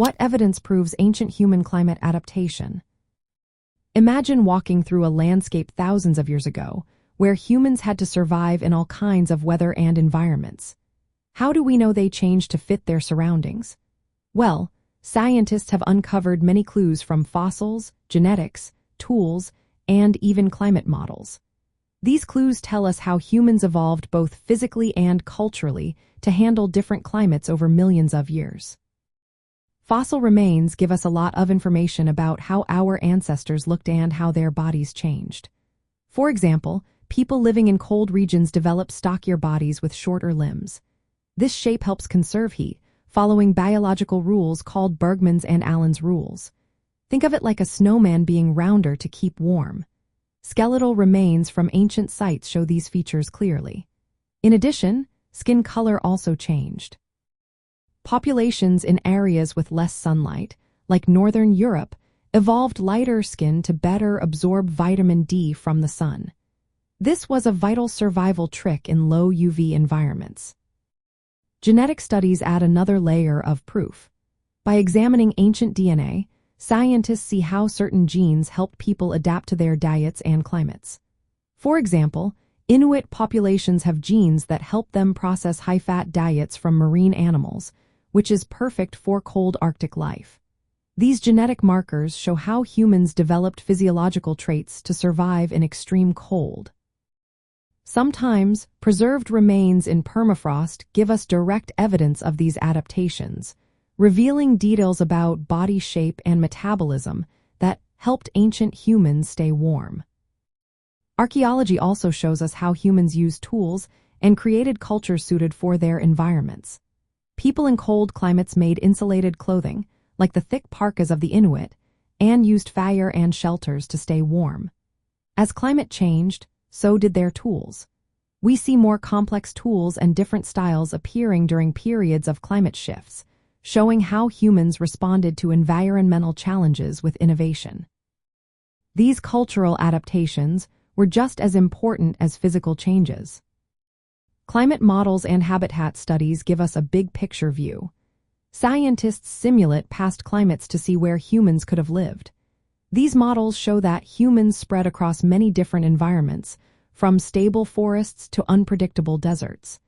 What evidence proves ancient human climate adaptation? Imagine walking through a landscape thousands of years ago, where humans had to survive in all kinds of weather and environments. How do we know they changed to fit their surroundings? Well, scientists have uncovered many clues from fossils, genetics, tools, and even climate models. These clues tell us how humans evolved both physically and culturally to handle different climates over millions of years. Fossil remains give us a lot of information about how our ancestors looked and how their bodies changed. For example, people living in cold regions developed stockier bodies with shorter limbs. This shape helps conserve heat, following biological rules called Bergmann's and Allen's rules. Think of it like a snowman being rounder to keep warm. Skeletal remains from ancient sites show these features clearly. In addition, skin color also changed. Populations in areas with less sunlight, like northern Europe, evolved lighter skin to better absorb vitamin D from the sun. This was a vital survival trick in low UV environments. Genetic studies add another layer of proof. By examining ancient DNA, scientists see how certain genes helped people adapt to their diets and climates. For example, Inuit populations have genes that help them process high-fat diets from marine animals, which is perfect for cold Arctic life. These genetic markers show how humans developed physiological traits to survive in extreme cold. Sometimes, preserved remains in permafrost give us direct evidence of these adaptations, revealing details about body shape and metabolism that helped ancient humans stay warm. Archaeology also shows us how humans used tools and created cultures suited for their environments. People in cold climates made insulated clothing, like the thick parkas of the Inuit, and used fire and shelters to stay warm. As climate changed, so did their tools. We see more complex tools and different styles appearing during periods of climate shifts, showing how humans responded to environmental challenges with innovation. These cultural adaptations were just as important as physical changes. Climate models and habitat studies give us a big picture view. Scientists simulate past climates to see where humans could have lived. These models show that humans spread across many different environments, from stable forests to unpredictable deserts.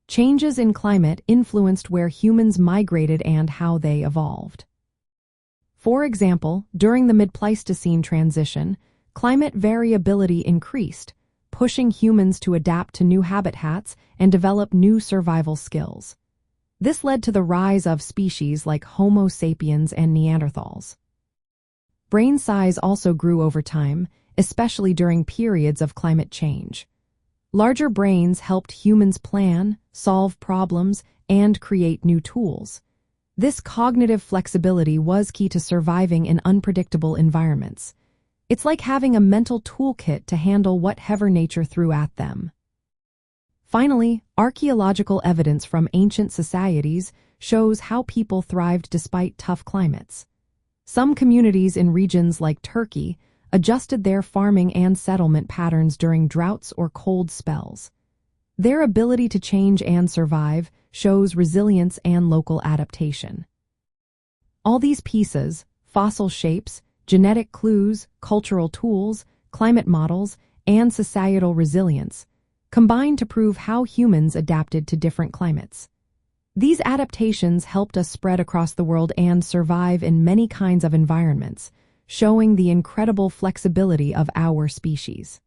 Changes in climate influenced where humans migrated and how they evolved. For example, during the mid-Pleistocene transition, climate variability increased, pushing humans to adapt to new habitats and develop new survival skills. This led to the rise of species like Homo sapiens and Neanderthals. Brain size also grew over time, especially during periods of climate change. Larger brains helped humans plan, solve problems, and create new tools. This cognitive flexibility was key to surviving in unpredictable environments. It's like having a mental toolkit to handle whatever nature threw at them. Finally, archaeological evidence from ancient societies shows how people thrived despite tough climates. Some communities in regions like Turkey adjusted their farming and settlement patterns during droughts or cold spells. Their ability to change and survive shows resilience and local adaptation. All these pieces, fossil shapes, genetic clues, cultural tools, climate models, and societal resilience, combine to prove how humans adapted to different climates. These adaptations helped us spread across the world and survive in many kinds of environments, showing the incredible flexibility of our species.